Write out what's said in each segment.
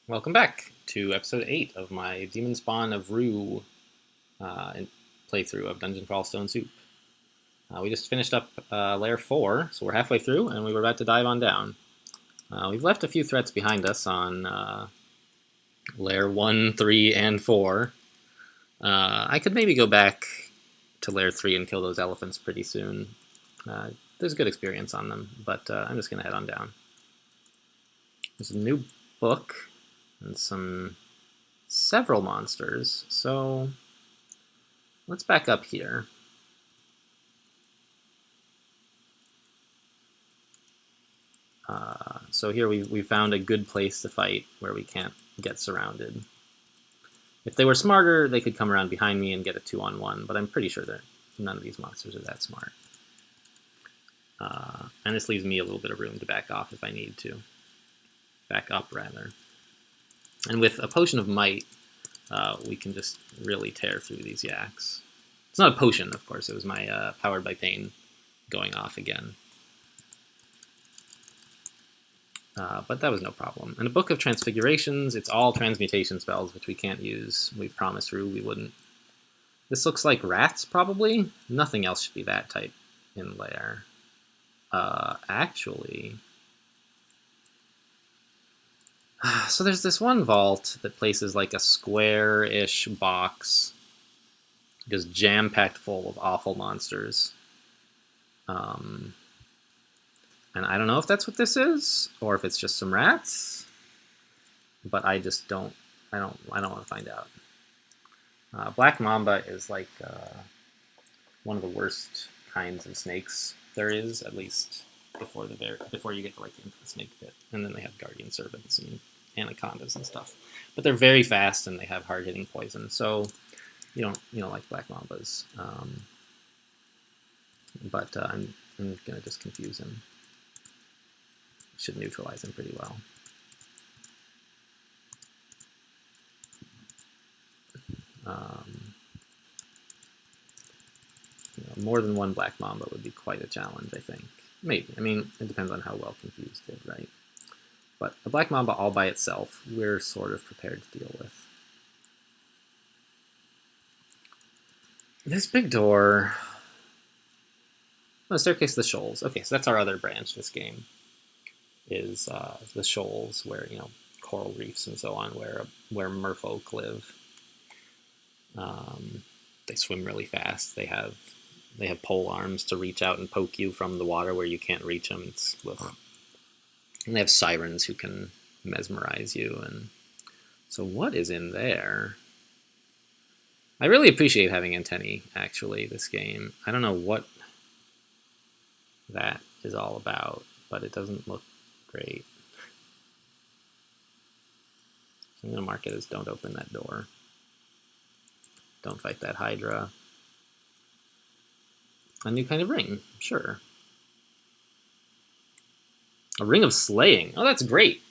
Welcome back to episode 8 of my Demonspawn of Rue playthrough of Dungeon Crawl Stone Soup. We just finished up layer 4, so we're halfway through, and we were about to dive on down. We've left a few threats behind us on layer 1, 3, and 4. I could maybe go back to layer 3 and kill those elephants pretty soon. There's good experience on them, but I'm just going to head on down. There's a new book and several monsters, so let's back up here. So here we found a good place to fight where we can't get surrounded. If they were smarter, they could come around behind me and get a 2-on-1, but I'm pretty sure that none of these monsters are that smart. And this leaves me a little bit of room to back off if I need to. Back up, rather. And with a Potion of Might, we can just really tear through these yaks. It's not a potion, of course. It was my Powered by Pain going off again. But that was no problem. And a Book of Transfigurations, it's all transmutation spells, which we can't use. We promised Rue we wouldn't. This looks like rats, probably. Nothing else should be that type in lair. Actually... So there's this one vault that places like a square-ish box, just jam-packed full of awful monsters. And I don't know if that's what this is, or if it's just some rats. But I just don't. I don't want to find out. Black Mamba is like one of the worst kinds of snakes there is, at least before you get to like into the snake pit. And then they have guardian servants and anacondas and stuff. But they're very fast and they have hard-hitting poison. So you don't like black mambas. But I'm gonna just confuse him. Should neutralize him pretty well. More than one black mamba would be quite a challenge, I think. Maybe. I mean, it depends on how well confused it, right? But a black mamba all by itself, we're sort of prepared to deal with. This big door... Oh, Staircase of the Shoals. Okay, so that's our other branch this game. Is the shoals where, coral reefs and so on, where merfolk live. They swim really fast. They have pole arms to reach out and poke you from the water where you can't reach them. And they have sirens who can mesmerize you. And so what is in there? I really appreciate having antennae, actually, this game. I don't know what that is all about, but it doesn't look great. So I'm going to mark it as don't open that door. Don't fight that Hydra. A new kind of ring, sure. A ring of slaying. Oh, that's great.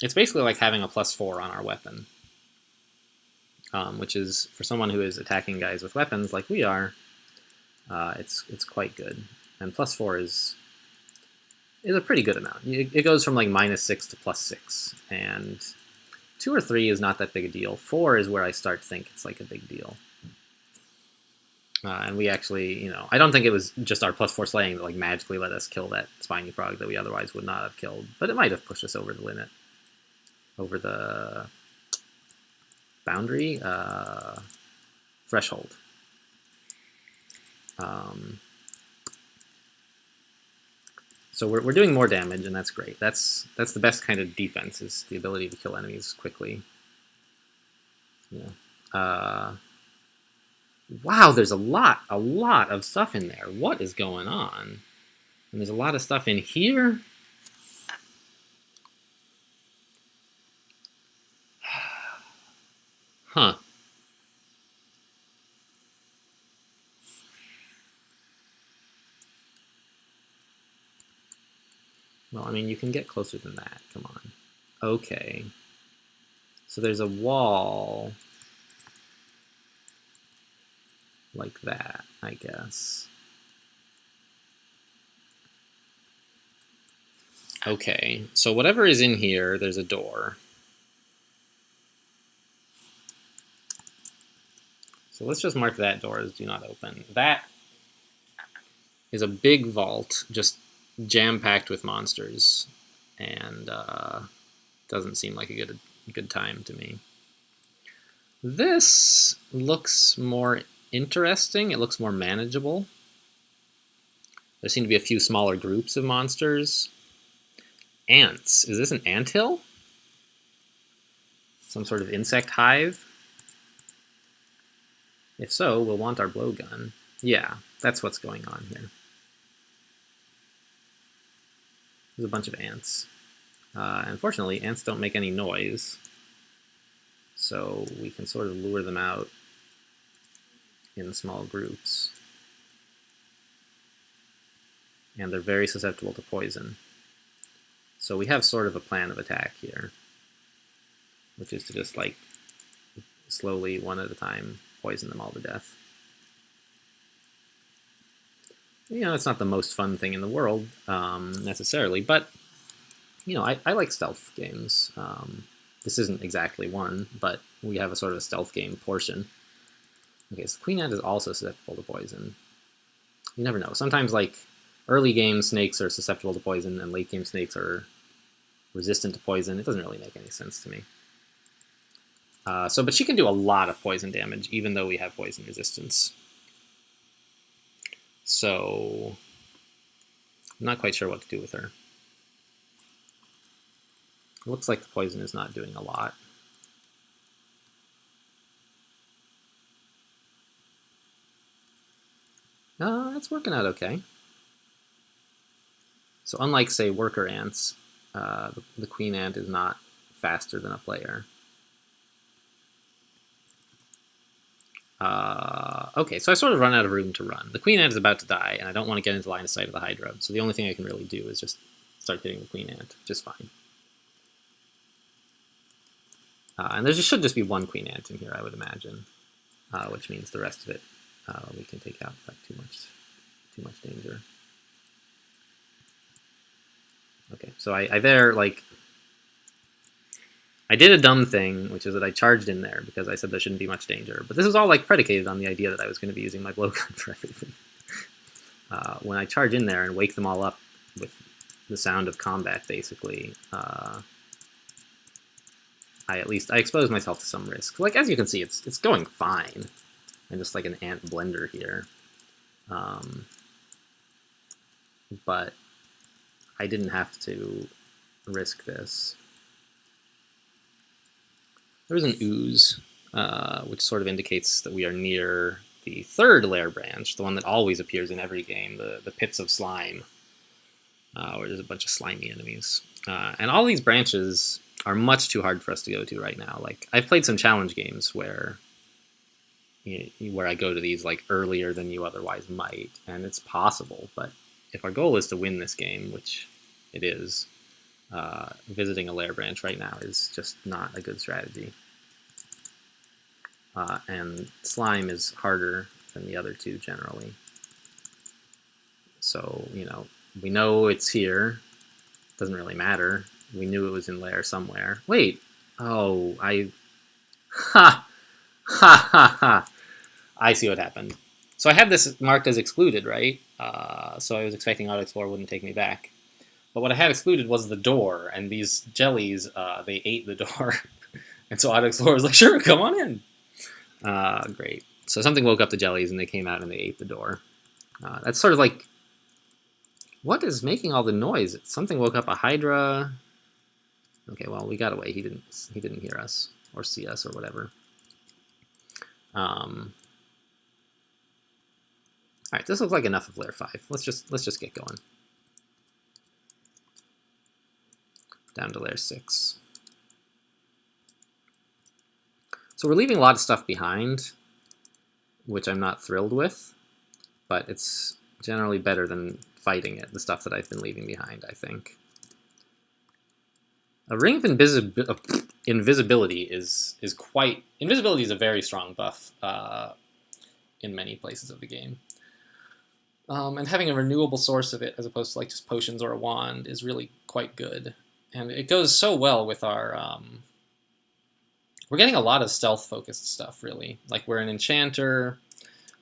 It's basically like having a +4 on our weapon. Which is, for someone who is attacking guys with weapons like we are, it's quite good. And +4 is a pretty good amount. It goes from like -6 to +6. And 2 or 3 is not that big a deal. 4 is where I start to think it's like a big deal. And we actually, I don't think it was just our +4 slaying that like magically let us kill that spiny frog that we otherwise would not have killed. But it might have pushed us over the limit. Over the boundary? Threshold. So we're doing more damage, and that's great. That's the best kind of defense, is the ability to kill enemies quickly. Wow, there's a lot of stuff in there. What is going on? And there's a lot of stuff in here. Huh. Well, I mean, you can get closer than that. Come on. Okay. So there's a wall like that, I guess. Okay, so whatever is in here, there's a door. So let's just mark that door as do not open. That is a big vault, just jam-packed with monsters, and doesn't seem like a good time to me. This looks more interesting. It looks more manageable. There seem to be a few smaller groups of monsters. Ants. Is this an anthill? Some sort of insect hive? If so, we'll want our blowgun. Yeah, that's what's going on here. There's a bunch of ants. Unfortunately, ants don't make any noise, so we can sort of lure them out in small groups. And they're very susceptible to poison. So we have sort of a plan of attack here, which is to just, like, slowly, one at a time, poison them all to death. You know, it's not the most fun thing in the world, necessarily, but, you know, I like stealth games. This isn't exactly one, but we have a sort of stealth game portion. Okay, so Queen Ant is also susceptible to poison. You never know. Sometimes, like, early game snakes are susceptible to poison, and late game snakes are resistant to poison. It doesn't really make any sense to me. But she can do a lot of poison damage, even though we have poison resistance. So, I'm not quite sure what to do with her. It looks like the poison is not doing a lot. That's working out okay. So unlike, say, worker ants, the queen ant is not faster than a player. Okay, so I sort of run out of room to run. The queen ant is about to die, and I don't want to get into line of sight of the hydra, so the only thing I can really do is just start hitting the queen ant, just fine. And there should just be one queen ant in here, I would imagine, which means the rest of it we can take out without too much danger. Okay, so I did a dumb thing, which is that I charged in there because I said there shouldn't be much danger. But this is all like predicated on the idea that I was going to be using my blowgun for everything. When I charge in there and wake them all up with the sound of combat, basically, I expose myself to some risk. Like, as you can see, it's going fine. I'm just like an ant blender here. But I didn't have to risk this. There's an ooze, which sort of indicates that we are near the third lair branch, the one that always appears in every game, the pits of slime, where there's a bunch of slimy enemies. And all these branches are much too hard for us to go to right now. Like, I've played some challenge games where I go to these like earlier than you otherwise might, and it's possible, but if our goal is to win this game, which it is, visiting a lair branch right now is just not a good strategy. And slime is harder than the other two generally. So, you know, we know it's here. Doesn't really matter. We knew it was in lair somewhere. Wait. Oh, Ha! Ha ha ha! I see what happened. So I had this marked as excluded, right? So I was expecting AutoExplore wouldn't take me back. But what I had excluded was the door, and these jellies, they ate the door. And so AutoExplore was like, sure, come on in. Great. So something woke up the jellies, and they came out and they ate the door. That's sort of like, what is making all the noise? Something woke up a hydra. Okay, well, we got away. He didn't hear us or see us or whatever. All right, this looks like enough of layer 5. Let's just get going. Down to layer 6. So we're leaving a lot of stuff behind, which I'm not thrilled with, but it's generally better than fighting it, the stuff that I've been leaving behind, I think. A ring of invisibility is quite... Invisibility is a very strong buff in many places of the game. And having a renewable source of it, as opposed to like just potions or a wand, is really quite good. And it goes so well with our we're getting a lot of stealth-focused stuff, really. Like, we're an enchanter.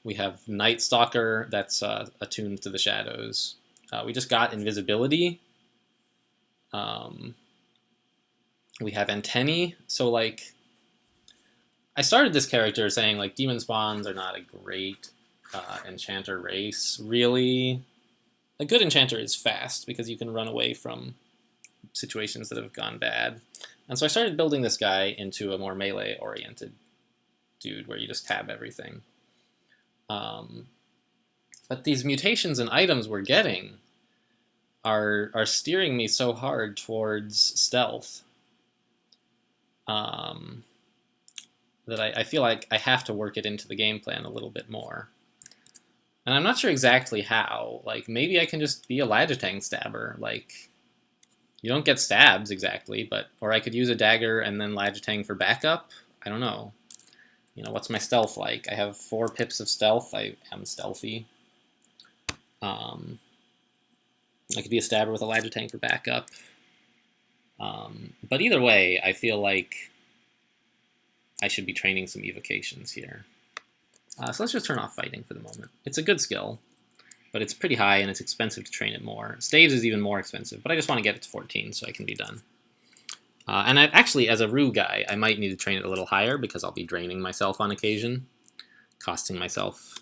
We have Night Stalker that's attuned to the shadows. We just got invisibility. We have antennae. So, like, I started this character saying, like, demon spawns are not a great enchanter race, really. A good enchanter is fast because you can run away from situations that have gone bad. And so I started building this guy into a more melee-oriented dude where you just tab everything. But these mutations and items we're getting are steering me so hard towards stealth that I feel like I have to work it into the game plan a little bit more. And I'm not sure exactly how. Like, maybe I can just be a Lajatang stabber. Like, you don't get stabs exactly, but... Or I could use a dagger and then Lajatang for backup. I don't know. You know, what's my stealth like? I have 4 pips of stealth. I am stealthy. I could be a stabber with a Lajatang for backup. But either way, I feel like I should be training some evocations here. So let's just turn off fighting for the moment. It's a good skill, but it's pretty high and it's expensive to train it more. Staves is even more expensive, but I just want to get it to 14 so I can be done. And actually, as a Rue guy, I might need to train it a little higher because I'll be draining myself on occasion, costing myself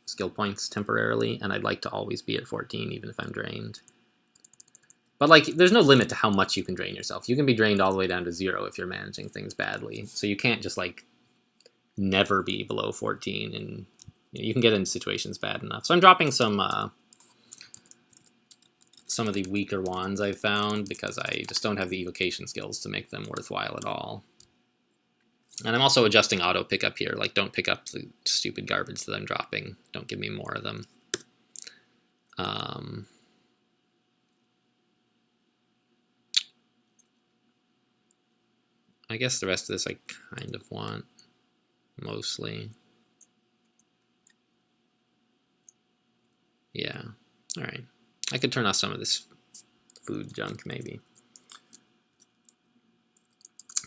skill points temporarily, and I'd like to always be at 14 even if I'm drained. But, like, there's no limit to how much you can drain yourself. You can be drained all the way down to 0 if you're managing things badly. So you can't just, like, never be below 14, and you can get into situations bad enough. So I'm dropping some of the weaker wands I've found because I just don't have the evocation skills to make them worthwhile at all. And I'm also adjusting auto pickup here. Like, don't pick up the stupid garbage that I'm dropping. Don't give me more of them. I guess the rest of this I kind of want, mostly. Yeah, alright. I could turn off some of this food junk, maybe.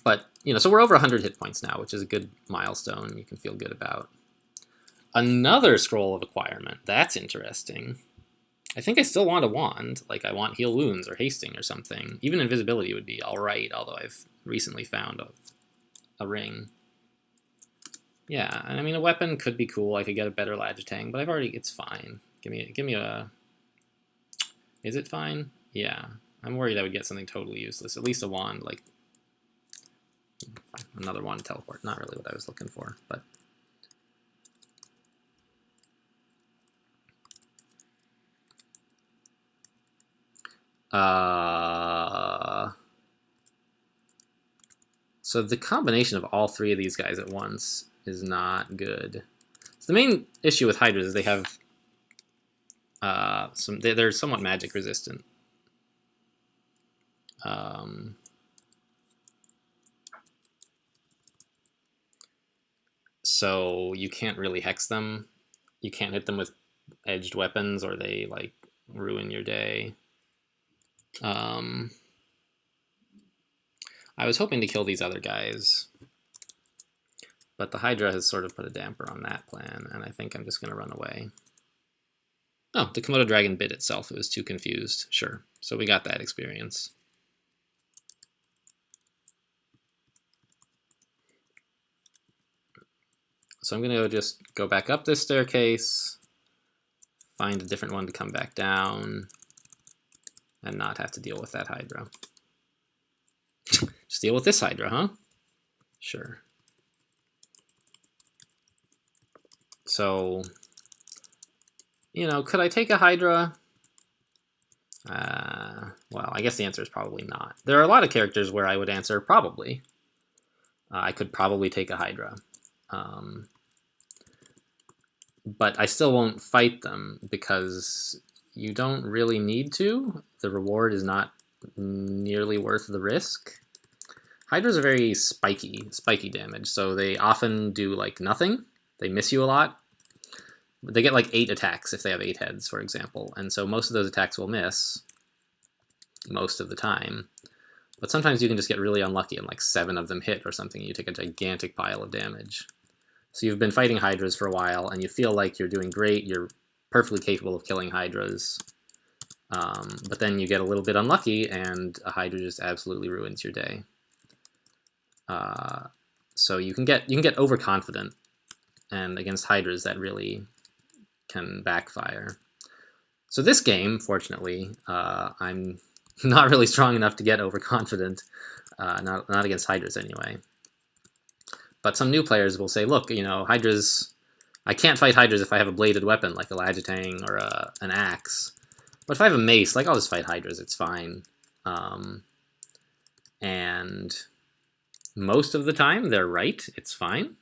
But, you know, so we're over 100 hit points now, which is a good milestone you can feel good about. Another scroll of acquirement. That's interesting. I think I still want a wand. Like, I want heal wounds or hasting or something. Even invisibility would be alright, although I've recently found a ring. Yeah, and I mean, a weapon could be cool. I could get a better Lajatang, but it's fine. Give me a... Is it fine? Yeah. I'm worried I would get something totally useless. At least a wand, like... Fine. Another wand to teleport. Not really what I was looking for, but... So the combination of all 3 of these guys at once is not good. So the main issue with Hydras is they have they're somewhat magic resistant. So you can't really hex them. You can't hit them with edged weapons or they, like, ruin your day. I was hoping to kill these other guys, but the Hydra has sort of put a damper on that plan, and I think I'm just going to run away. Oh, the Komodo dragon bit itself. It was too confused. Sure. So we got that experience. So I'm going to just go back up this staircase, find a different one to come back down, and not have to deal with that Hydra. Just deal with this Hydra, huh? Sure. So, you know, could I take a Hydra? Well, I guess the answer is probably not. There are a lot of characters where I would answer probably. I could probably take a Hydra. But I still won't fight them because you don't really need to. The reward is not nearly worth the risk. Hydras are very spiky damage, so they often do, like, nothing. They miss you a lot. They get, like, 8 attacks if they have 8 heads, for example, and so most of those attacks will miss most of the time. But sometimes you can just get really unlucky and like 7 of them hit or something, and you take a gigantic pile of damage. So you've been fighting Hydras for a while, and you feel like you're doing great, you're perfectly capable of killing Hydras, but then you get a little bit unlucky, and a Hydra just absolutely ruins your day. So you can get overconfident, and against Hydras that really can backfire. So this game, fortunately, I'm not really strong enough to get overconfident, not against Hydras anyway. But some new players will say, look, you know, Hydras, I can't fight Hydras if I have a bladed weapon like a Lagitang or an axe. But if I have a mace, like, I'll just fight Hydras, it's fine. And most of the time, they're right, it's fine.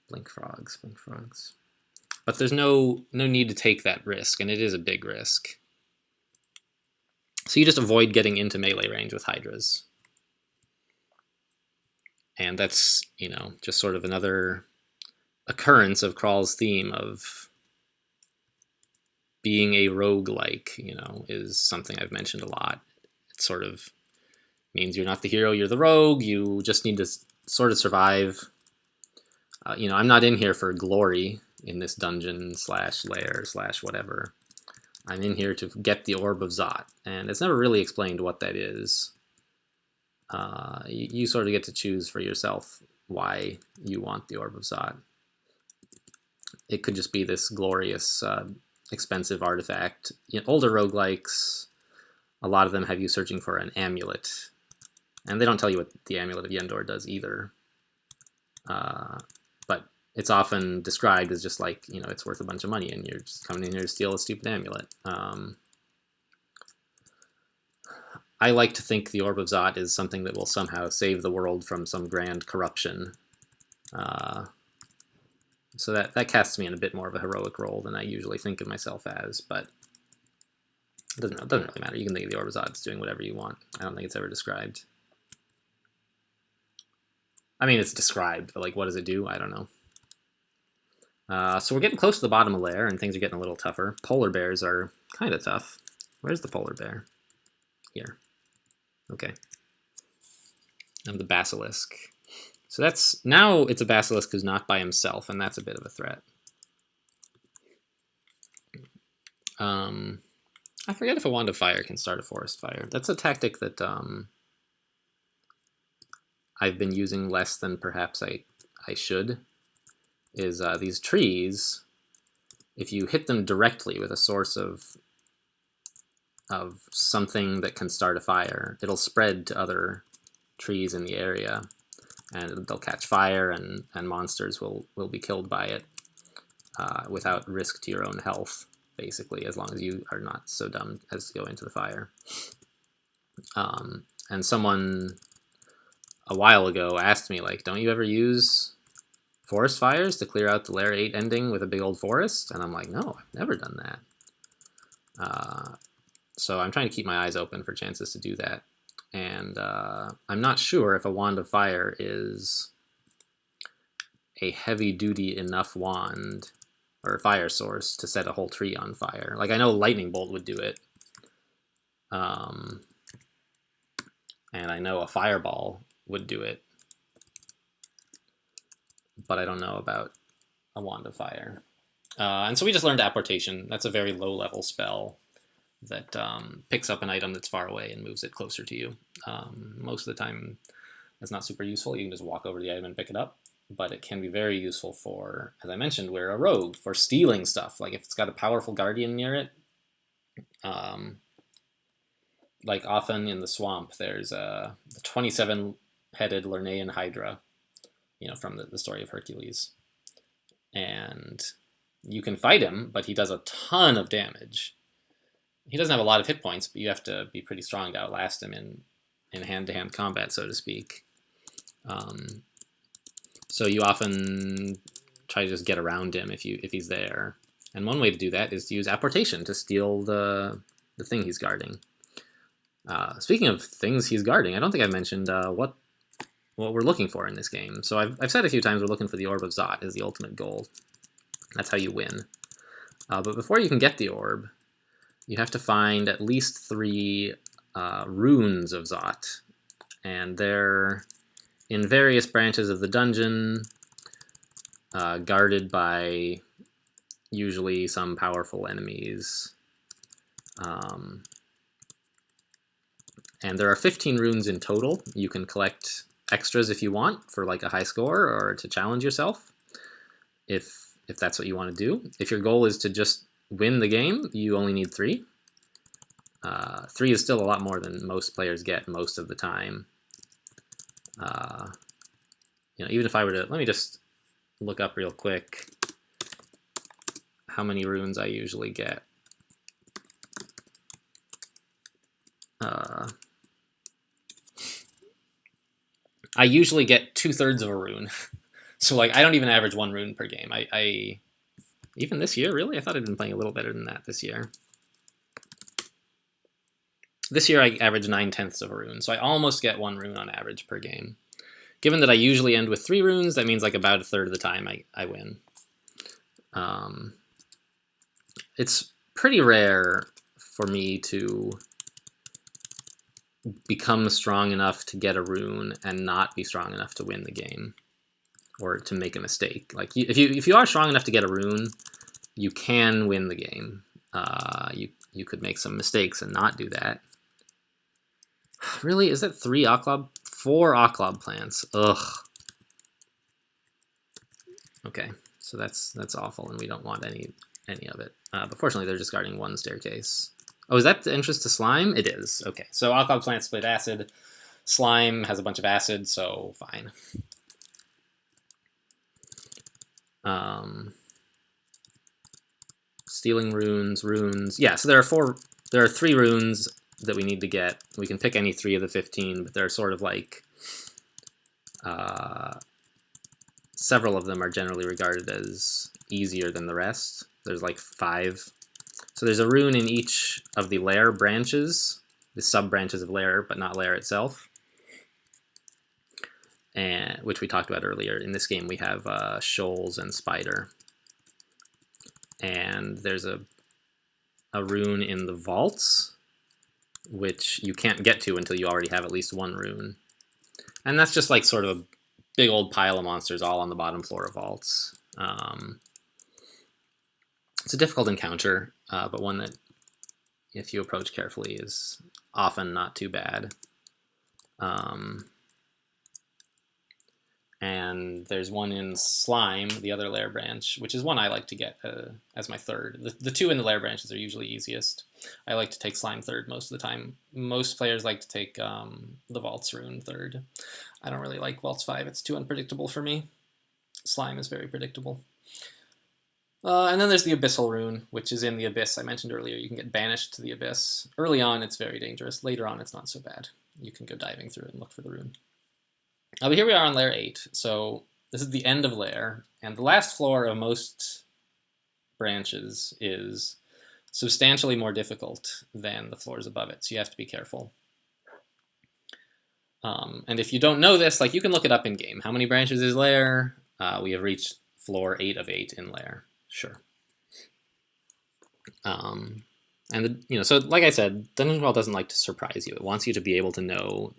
Blink frogs, blink frogs. But there's no need to take that risk, and it is a big risk. So you just avoid getting into melee range with Hydras. And that's, you know, just sort of another occurrence of Crawl's theme of being a roguelike, you know, is something I've mentioned a lot. It sort of means you're not the hero, you're the rogue, you just need to sort of survive. You know, I'm not in here for glory in this dungeon slash lair slash whatever. I'm in here to get the Orb of Zot, and it's never really explained what that is. You sort of get to choose for yourself why you want the Orb of Zot. It could just be this glorious, expensive artifact. You know, older roguelikes, a lot of them have you searching for an amulet, and they don't tell you what the Amulet of Yendor does either. But it's often described as just like, you know, it's worth a bunch of money, and you're just coming in here to steal a stupid amulet. I like to think the Orb of Zot is something that will somehow save the world from some grand corruption. So that casts me in a bit more of a heroic role than I usually think of myself as, but it doesn't really matter. You can think of the Orb of Zot as doing whatever you want. I don't think it's ever described. I mean, it's described, but like, what does it do? I don't know. So we're getting close to the bottom of lair, and things are getting a little tougher. Polar bears are kind of tough. Where's the polar bear? Here. Okay. And the basilisk. So that's, now it's a basilisk who's not by himself, and that's a bit of a threat. I forget if a wand of fire can start a forest fire. That's a tactic that I've been using less than perhaps I should. Is these trees, if you hit them directly with a source of something that can start a fire, it'll spread to other trees in the area, and they'll catch fire, and monsters will be killed by it without risk to your own health, basically, as long as you are not so dumb as to go into the fire. And someone a while ago asked me, like, don't you ever use forest fires to clear out the Lair 8 ending with a big old forest? And I'm like, no, I've never done that. So I'm trying to keep my eyes open for chances to do that. And I'm not sure if a wand of fire is a heavy-duty enough wand or fire source to set a whole tree on fire. Like, I know lightning bolt would do it. And I know a fireball would do it. But I don't know about a wand of fire. And so we just learned apportation. That's a very low-level spell that picks up an item that's far away and moves it closer to you. Most of the time, it's not super useful. You can just walk over to the item and pick it up. But it can be very useful for, as I mentioned, we're a rogue, for stealing stuff. Like if it's got a powerful guardian near it. Like often in the swamp, there's the 27-headed Lernaean Hydra, you know, from the story of Hercules. And you can fight him, but he does a ton of damage. He doesn't have a lot of hit points, but you have to be pretty strong to outlast him in hand-to-hand combat, so to speak. So you often try to just get around him if he's there. And one way to do that is to use apportation to steal the thing he's guarding. Speaking of things he's guarding, I don't think I've mentioned what we're looking for in this game. So I've said a few times we're looking for the Orb of Zot as the ultimate goal. That's how you win. But before you can get the orb, you have to find at least 3 runes of Zot, and they're in various branches of the dungeon, guarded by usually some powerful enemies. And there are 15 runes in total. You can collect extras if you want for like a high score or to challenge yourself, if that's what you want to do. If your goal is to just win the game, you only need 3. 3 is still a lot more than most players get most of the time. Even if I were to, let me just look up real quick how many runes I usually get. I usually get 2/3 of a rune. So like I don't even average 1 rune per game. I even this year, really? I thought I'd been playing a little better than that this year. This year I average 9/10 of a rune, so I almost get 1 rune on average per game. Given that I usually end with 3 runes, that means like about 1/3 of the time I win. It's pretty rare for me to become strong enough to get a rune and not be strong enough to win the game, or to make a mistake. Like if you are strong enough to get a rune, you can win the game. You could make some mistakes and not do that. Really, is that 3 Occlob? 4 Occlob plants. Ugh. Okay, so that's awful, and we don't want any of it. But fortunately, they're just guarding 1 staircase. Oh, is that the entrance to slime? It is. Okay, so Occlob plants split acid. Slime has a bunch of acid, so fine. Stealing runes. Yeah, so there are 3 runes that we need to get. We can pick any 3 of the 15, but they're sort of like several of them are generally regarded as easier than the rest. There's like 5. So there's a rune in each of the lair branches, the sub-branches of lair, but not lair itself, and which we talked about earlier. In this game we have shoals and spider. And there's a rune in the vaults, which you can't get to until you already have at least 1 rune. And that's just like sort of a big old pile of monsters all on the bottom floor of vaults. It's a difficult encounter, but one that, if you approach carefully, is often not too bad. And there's one in slime, the other lair branch, which is one I like to get as my 3rd. The 2 in the lair branches are usually easiest. I like to take slime 3rd most of the time. Most players like to take the vaults rune 3rd. I don't really like vaults 5. It's too unpredictable for me. Slime is very predictable. And then there's the abyssal rune, which is in the abyss. I mentioned earlier you can get banished to the abyss. Early on it's very dangerous. Later on it's not so bad. You can go diving through it and look for the rune. But here we are on layer 8, so this is the end of layer, and the last floor of most branches is substantially more difficult than the floors above it, so you have to be careful. And if you don't know this, like, you can look it up in game. How many branches is layer? We have reached floor 8 of 8 in layer. Sure. So like I said, Dungeon Crawl doesn't like to surprise you. It wants you to be able to know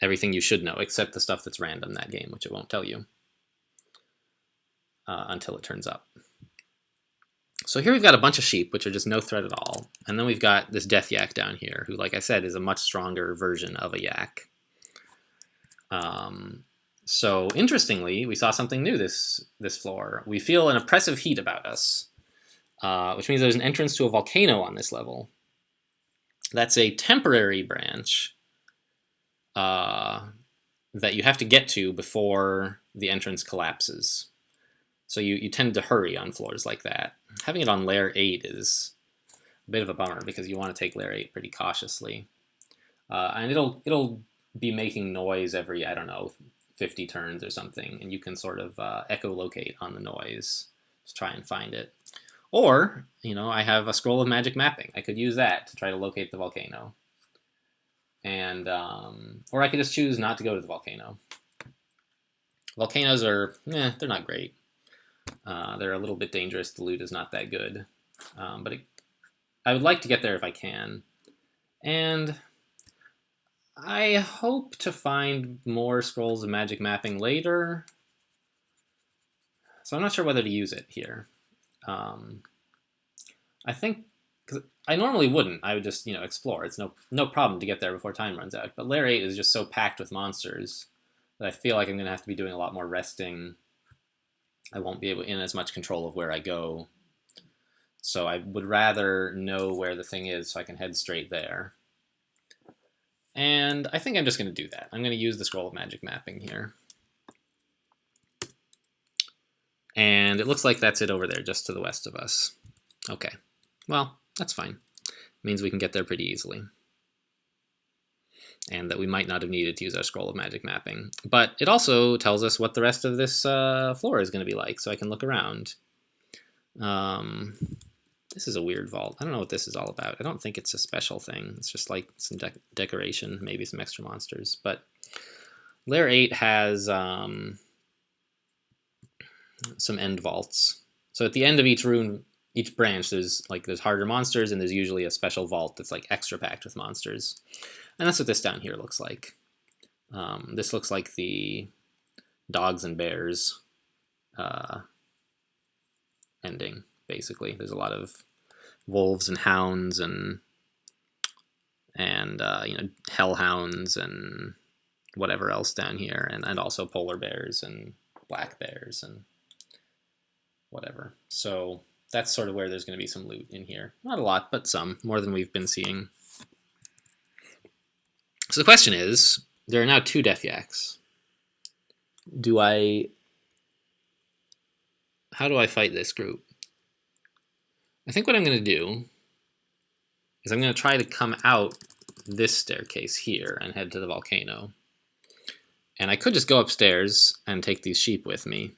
everything you should know, except the stuff that's random that game, which it won't tell you until it turns up. So here we've got a bunch of sheep, which are just no threat at all. And then we've got this death yak down here, who, like I said, is a much stronger version of a yak. So interestingly, we saw something new this floor. We feel an oppressive heat about us, which means there's an entrance to a volcano on this level. That's a temporary branch that you have to get to before the entrance collapses. So you tend to hurry on floors like that. Having it on layer 8 is a bit of a bummer because you want to take layer 8 pretty cautiously. And it'll be making noise every, I don't know, 50 turns or something, and you can sort of echolocate on the noise to try and find it. Or, I have a scroll of magic mapping. I could use that to try to locate the volcano. And or I could just choose not to go to the volcano. Volcanoes are, they're not great. They're a little bit dangerous. The loot is not that good. But I would like to get there if I can. And I hope to find more scrolls of magic mapping later. So I'm not sure whether to use it here. I think, because I normally wouldn't. I would just, explore. It's no problem to get there before time runs out. But Lair 8 is just so packed with monsters that I feel like I'm going to have to be doing a lot more resting. I won't be in as much control of where I go. So I would rather know where the thing is so I can head straight there. And I think I'm just going to do that. I'm going to use the Scroll of Magic Mapping here. And it looks like that's it over there, just to the west of us. Okay, well, that's fine. It means we can get there pretty easily. And that we might not have needed to use our Scroll of Magic Mapping. But it also tells us what the rest of this floor is going to be like, so I can look around. This is a weird vault. I don't know what this is all about. I don't think it's a special thing. It's just like some decoration, maybe some extra monsters. But Lair 8 has some end vaults. So at the end of each room, each branch, there's harder monsters, and there's usually a special vault that's like extra packed with monsters. And that's what this down here looks like. This looks like the dogs and bears ending, basically. There's a lot of wolves and hounds and hellhounds and whatever else down here, and also polar bears and black bears and whatever. So that's sort of where there's going to be some loot in here. Not a lot, but some. More than we've been seeing. So the question is, there are now 2 Death Yaks. How do I fight this group? I think what I'm going to do is I'm going to try to come out this staircase here and head to the volcano. And I could just go upstairs and take these sheep with me.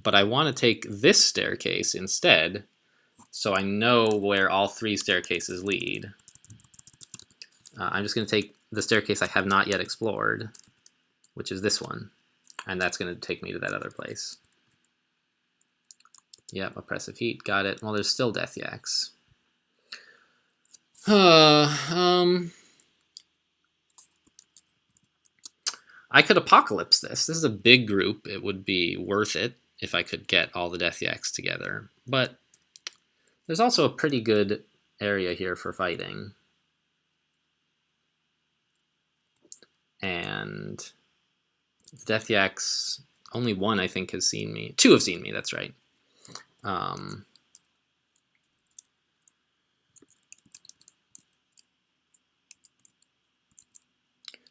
But I want to take this staircase instead, so I know where all 3 staircases lead. I'm just going to take the staircase I have not yet explored, which is this one. And that's going to take me to that other place. Yep, oppressive heat, got it. Well, there's still Death Yaks. I could apocalypse this. This is a big group. It would be worth it if I could get all the Death Yaks together. But there's also a pretty good area here for fighting. And the Death Yaks, only one I think has seen me. 2 have seen me, that's right.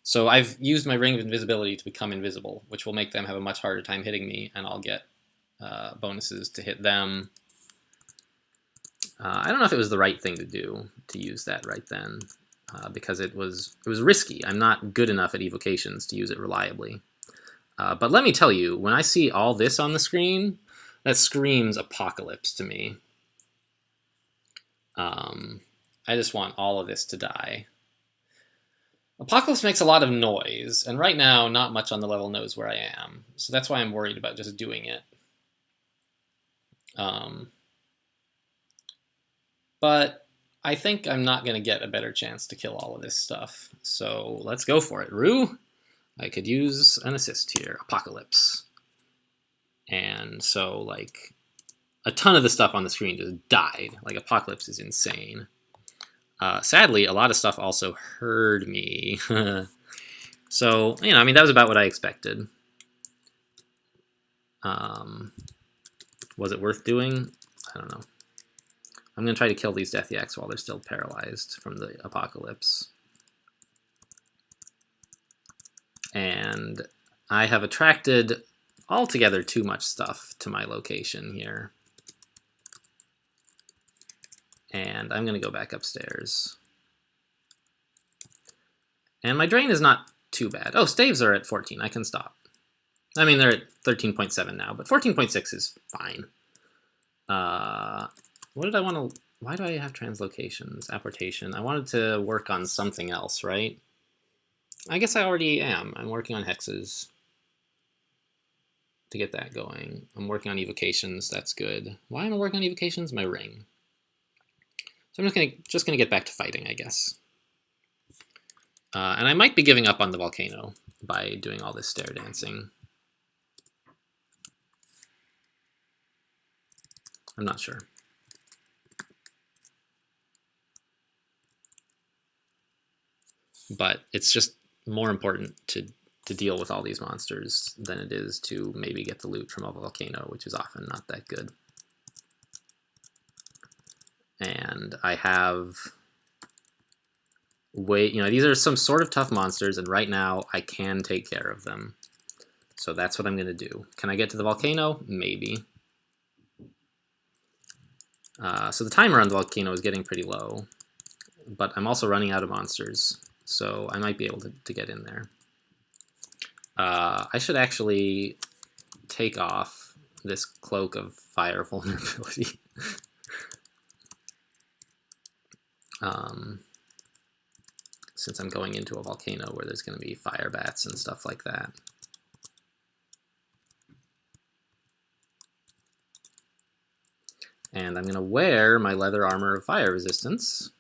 So I've used my ring of invisibility to become invisible, which will make them have a much harder time hitting me, and I'll get bonuses to hit them. I don't know if it was the right thing to do, to use that right then, because it was risky. I'm not good enough at evocations to use it reliably. But let me tell you, when I see all this on the screen, that screams apocalypse to me. I just want all of this to die. Apocalypse makes a lot of noise, and right now, not much on the level knows where I am. So that's why I'm worried about just doing it. But I think I'm not going to get a better chance to kill all of this stuff. So let's go for it. Rue, I could use an assist here. Apocalypse. And so, like, a ton of the stuff on the screen just died. Like, Apocalypse is insane. Sadly, a lot of stuff also heard me. So, I mean, that was about what I expected. Was it worth doing? I don't know. I'm going to try to kill these Death Yaks while they're still paralyzed from the apocalypse. And I have attracted altogether too much stuff to my location here. And I'm going to go back upstairs. And my drain is not too bad. Oh, staves are at 14. I can stop. I mean, they're at 13.7 now, but 14.6 is fine. What did I want to... Why do I have translocations? Apportation. I wanted to work on something else, right? I guess I already am. I'm working on hexes to get that going. I'm working on evocations. That's good. Why am I working on evocations? My ring. So I'm just gonna get back to fighting, I guess. And I might be giving up on the volcano by doing all this stair dancing. I'm not sure. But it's just more important to deal with all these monsters than it is to maybe get the loot from a volcano, which is often not that good. And I have these are some sort of tough monsters, and right now I can take care of them. So that's what I'm going to do. Can I get to the volcano? Maybe. So the timer on the volcano is getting pretty low, but I'm also running out of monsters, so I might be able to get in there. I should actually take off this cloak of fire vulnerability. Since I'm going into a volcano where there's going to be fire bats and stuff like that. And I'm going to wear my leather armor of fire resistance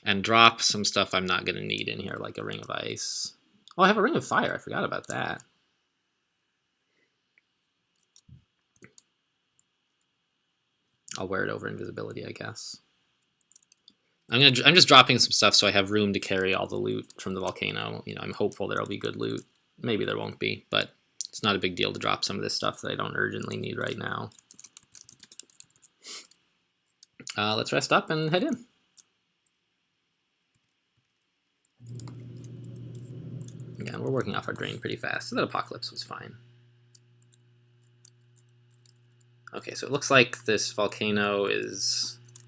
and drop some stuff I'm not going to need in here, like a ring of ice. Oh, I have a ring of fire. I forgot about that. I'll wear it over invisibility, I guess. I'm just dropping some stuff so I have room to carry all the loot from the volcano. I'm hopeful there'll be good loot. Maybe there won't be, but it's not a big deal to drop some of this stuff that I don't urgently need right now. Let's rest up and head in. Again, we're working off our drain pretty fast, so that apocalypse was fine. Okay, so it looks like this volcano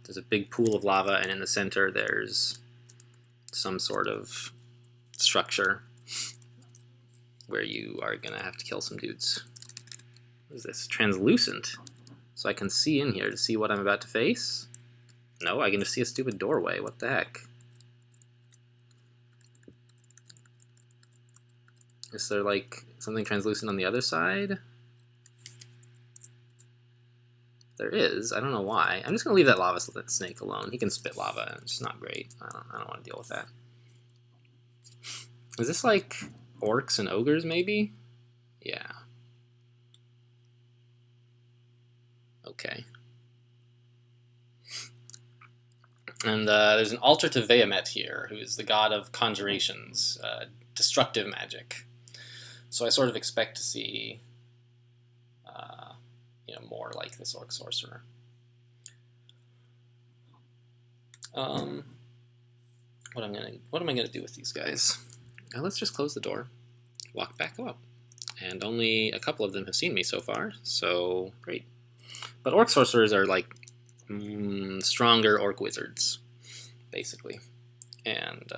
there's a big pool of lava, and in the center there's some sort of structure where you are going to have to kill some dudes. What is this? Translucent. So I can see in here to see what I'm about to face? No, I can just see a stupid doorway. What the heck? Is there like something translucent on the other side? There is. I don't know why. I'm just going to leave that lava snake alone. He can spit lava. It's not great. I don't want to deal with that. Is this like orcs and ogres, maybe? Yeah. Okay. And there's an altar to Vehemet here, who is the god of conjurations, destructive magic. So I sort of expect to see more like this orc sorcerer. What am I gonna do with these guys? Now let's just close the door, walk back up, and only a couple of them have seen me so far, so great. But orc sorcerers are like stronger orc wizards, basically. And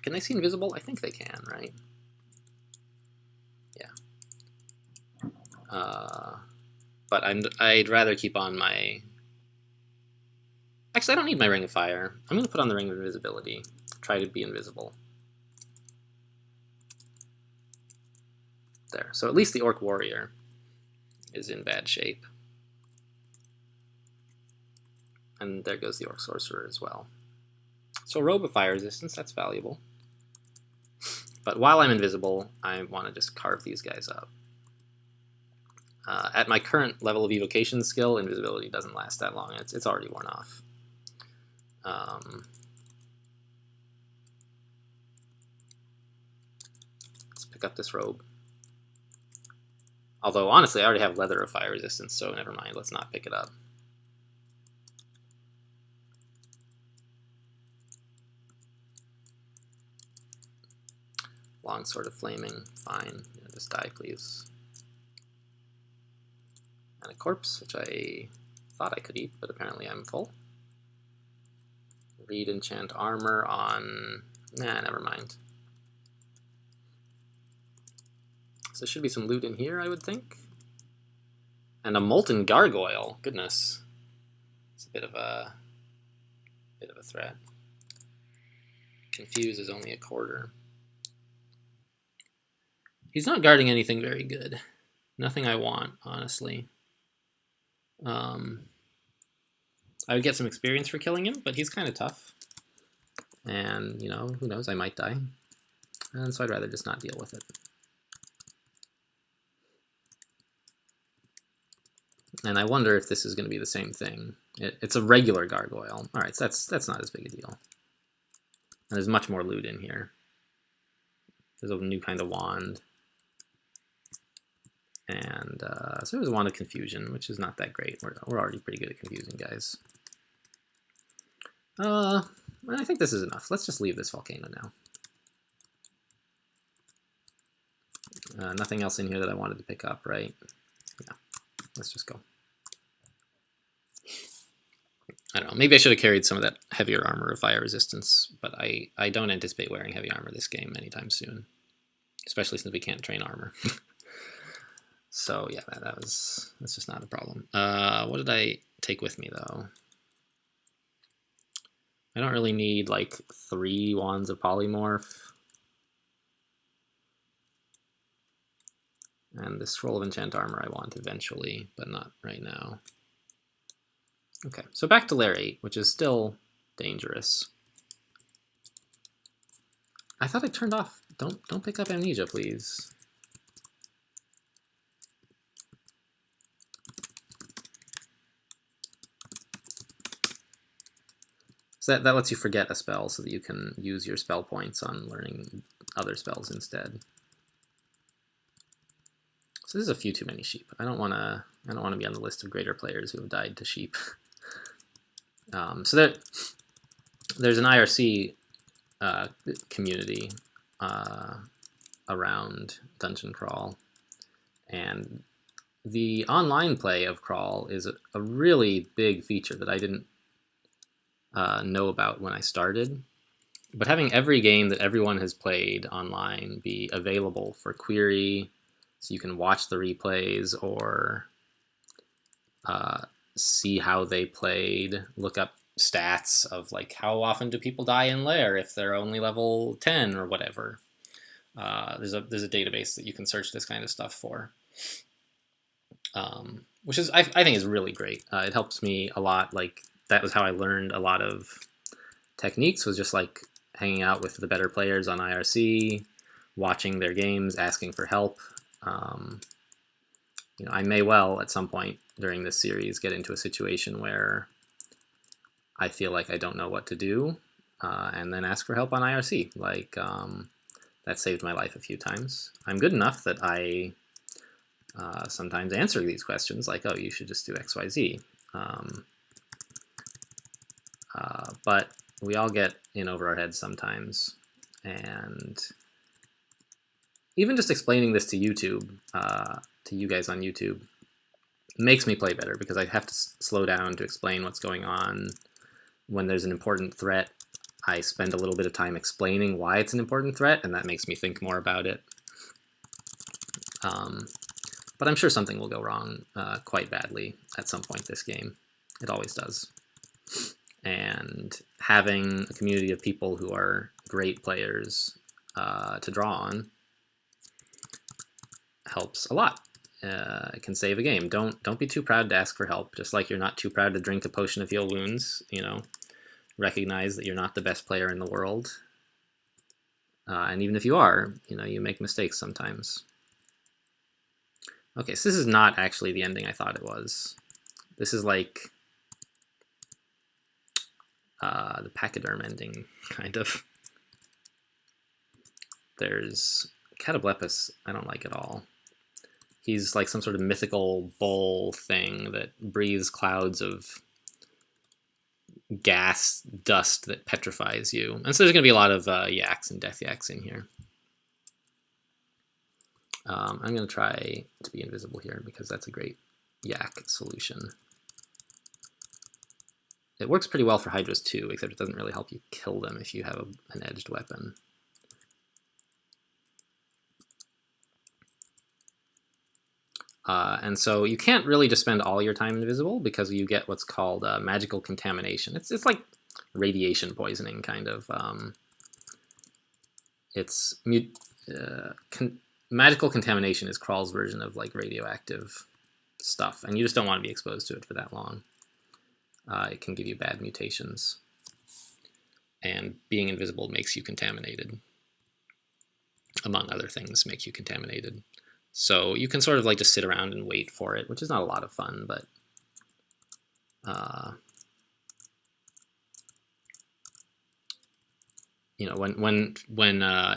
can they see invisible? I think they can, right? Yeah. But I'd rather keep on my... Actually, I don't need my Ring of Fire. I'm going to put on the Ring of Invisibility. Try to be invisible. There. So at least the Orc Warrior is in bad shape. And there goes the Orc Sorcerer as well. So Robe of Fire Resistance, that's valuable. But while I'm invisible, I want to just carve these guys up. At my current level of evocation skill, invisibility doesn't last that long. It's already worn off. Let's pick up this robe. Although, honestly, I already have leather of fire resistance, so never mind. Let's not pick it up. Longsword of Flaming. Fine. Yeah, just die, please. And a corpse, which I thought I could eat, but apparently I'm full. Read enchant armor on... Nah, never mind. So there should be some loot in here, I would think. And a molten gargoyle. Goodness. It's a bit of a threat. Confuse is only a quarter. He's not guarding anything very good. Nothing I want, honestly. I would get some experience for killing him, but he's kind of tough. And, you know, who knows, I might die. And so I'd rather just not deal with it. And I wonder if this is going to be the same thing. It's a regular gargoyle. All right, so that's not as big a deal. And there's much more loot in here. There's a new kind of wand. And so there's a wand of confusion, which is not that great. We're already pretty good at confusing guys. I think this is enough. Let's just leave this volcano now. Nothing else in here that I wanted to pick up, right? Yeah, let's just go. I don't know, maybe I should have carried some of that heavier armor of fire resistance, but I don't anticipate wearing heavy armor this game anytime soon, especially since we can't train armor. So yeah, that's just not a problem. What did I take with me though? I don't really need like 3 wands of polymorph. And the scroll of enchant armor I want eventually, but not right now. Okay, so back to layer 8, which is still dangerous. I thought I turned off. Don't pick up amnesia, please. So that lets you forget a spell so that you can use your spell points on learning other spells instead. So this is a few too many sheep. I don't want to be on the list of greater players who have died to sheep. So there's an IRC community around Dungeon Crawl, and the online play of Crawl is a really big feature that I didn't know about when I started. But having every game that everyone has played online be available for query, so you can watch the replays or see how they played, look up stats of like how often do people die in lair if they're only level 10 or whatever. There's a database that you can search this kind of stuff for, which is I think is really great. It helps me a lot. Like that was how I learned a lot of techniques, was just like hanging out with the better players on IRC, watching their games, asking for help. You know, I may well at some point during this series get into a situation where I feel like I don't know what to do, and then ask for help on IRC. Like that saved my life a few times. I'm good enough that I sometimes answer these questions, like, oh, you should just do XYZ. But we all get in over our heads sometimes, and even just explaining this to YouTube, to you guys on YouTube, makes me play better, because I have to slow down to explain what's going on. When there's an important threat, I spend a little bit of time explaining why it's an important threat, and that makes me think more about it. But I'm sure something will go wrong quite badly at some point this game. It always does. And having a community of people who are great players to draw on helps a lot. It can save a game. Don't be too proud to ask for help, just like you're not too proud to drink a potion of heal wounds. You know, recognize that you're not the best player in the world. And even if you are, you know, you make mistakes sometimes. Okay, so this is not actually the ending I thought it was. This is like the pachyderm ending, kind of. There's Catoblepus, I don't like at all. He's like some sort of mythical bull thing that breathes clouds of gas dust that petrifies you. And so there's going to be a lot of yaks and death yaks in here. I'm going to try to be invisible here, because that's a great yak solution. It works pretty well for hydras too, except it doesn't really help you kill them if you have an edged weapon. And so you can't really just spend all your time invisible, because you get what's called magical contamination. It's like radiation poisoning, kind of. Magical contamination is Crawl's version of like radioactive stuff, and you just don't want to be exposed to it for that long. It can give you bad mutations. and being invisible makes you contaminated. Among other things, make you contaminated. So you can sort of like just sit around and wait for it, which is not a lot of fun, but you know, when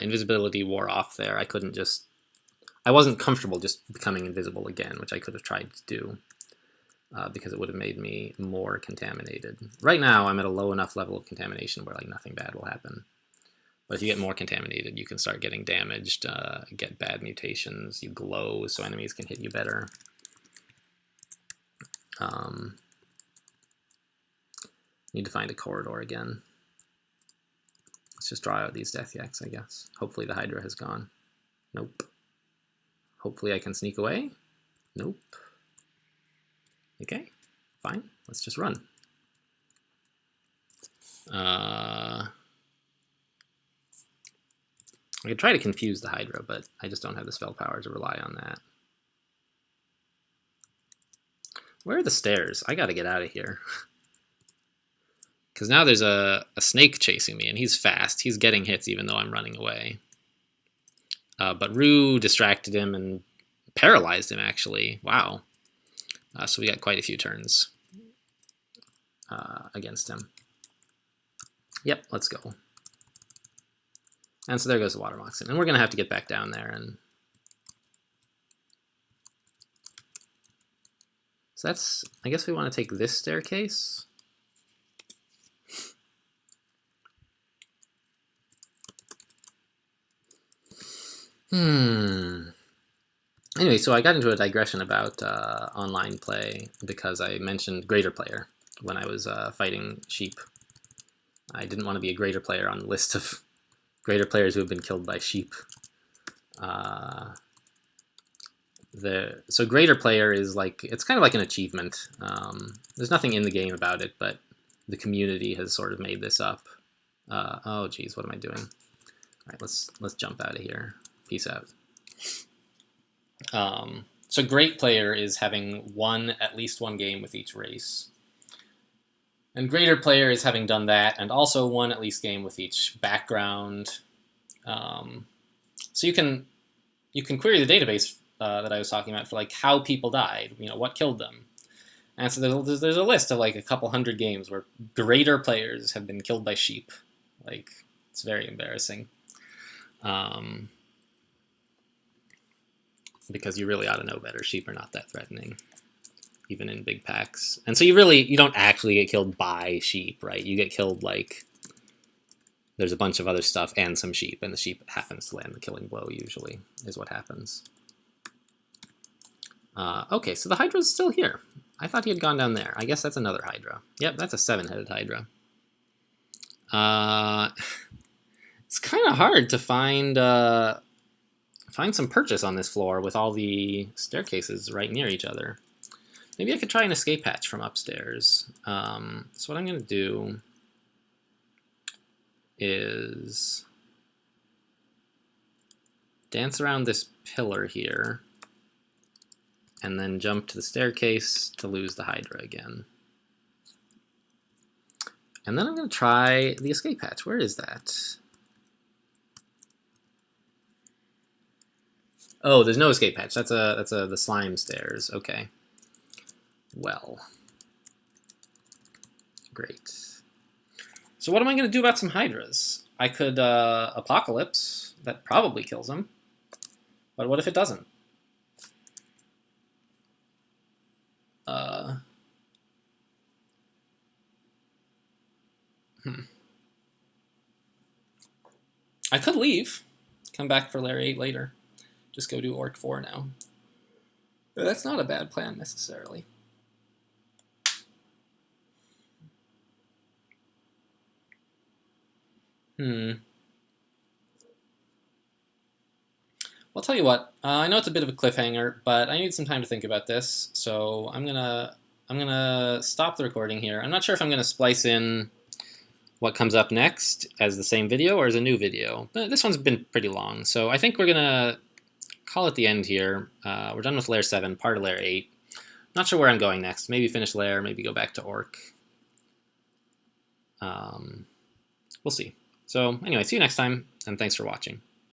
invisibility wore off there, I wasn't comfortable just becoming invisible again, which I could have tried to do. Because it would have made me more contaminated. Right now, I'm at a low enough level of contamination where like nothing bad will happen. But if you get more contaminated, you can start getting damaged, get bad mutations, you glow so enemies can hit you better. Need to find a corridor again. Let's just draw out these death yaks, I guess. Hopefully the Hydra has gone. Nope. Hopefully I can sneak away. Nope. Okay, fine. Let's just run. I could try to confuse the Hydra, but I just don't have the spell power to rely on that. Where are the stairs? I gotta get out of here. Because now there's a snake chasing me, and he's fast. He's getting hits even though I'm running away. But Rue distracted him and paralyzed him, actually. Wow. So we got quite a few turns against him. Yep, let's go. And so there goes the water moccasin. And we're going to have to get back down there. And so that's, I guess we want to take this staircase. Anyway, so I got into a digression about online play because I mentioned greater player when I was fighting sheep. I didn't want to be a greater player on the list of greater players who have been killed by sheep. So greater player is like, it's kind of like an achievement. There's nothing in the game about it, but the community has sort of made this up. Oh geez, what am I doing? All right, let's jump out of here. Peace out. So great player is having won at least one game with each race. And greater player is having done that and also won at least game with each background. So you can query the database that I was talking about for like how people died, you know, what killed them. And so there's a list of like a couple hundred games where greater players have been killed by sheep. Like, it's very embarrassing. Because you really ought to know better. Sheep are not that threatening, even in big packs. And so you don't actually get killed by sheep, right? You get killed like there's a bunch of other stuff and some sheep, and the sheep happens to land the killing blow, usually, is what happens. Okay, so the Hydra's still here. I thought he had gone down there. I guess that's another Hydra. Yep, that's a 7-headed Hydra. It's kind of hard to find some purchase on this floor with all the staircases right near each other. Maybe I could try an escape hatch from upstairs. So what I'm going to do is dance around this pillar here and then jump to the staircase to lose the Hydra again. And then I'm going to try the escape hatch. Where is that? Oh, there's no escape hatch. That's the slime stairs. Okay. Well. Great. So what am I going to do about some Hydras? I could Apocalypse. That probably kills them. But what if it doesn't? I could leave. Come back for Layer 8 later. Just go do Orc 4 now. But that's not a bad plan, necessarily. I'll tell you what. I know it's a bit of a cliffhanger, but I need some time to think about this. So I'm gonna stop the recording here. I'm not sure if I'm gonna splice in what comes up next as the same video or as a new video. But this one's been pretty long, so I think we're gonna call it the end here. We're done with Layer 7, part of Layer 8. Not sure where I'm going next. Maybe finish Layer, maybe go back to Orc. We'll see. So anyway, see you next time, and thanks for watching.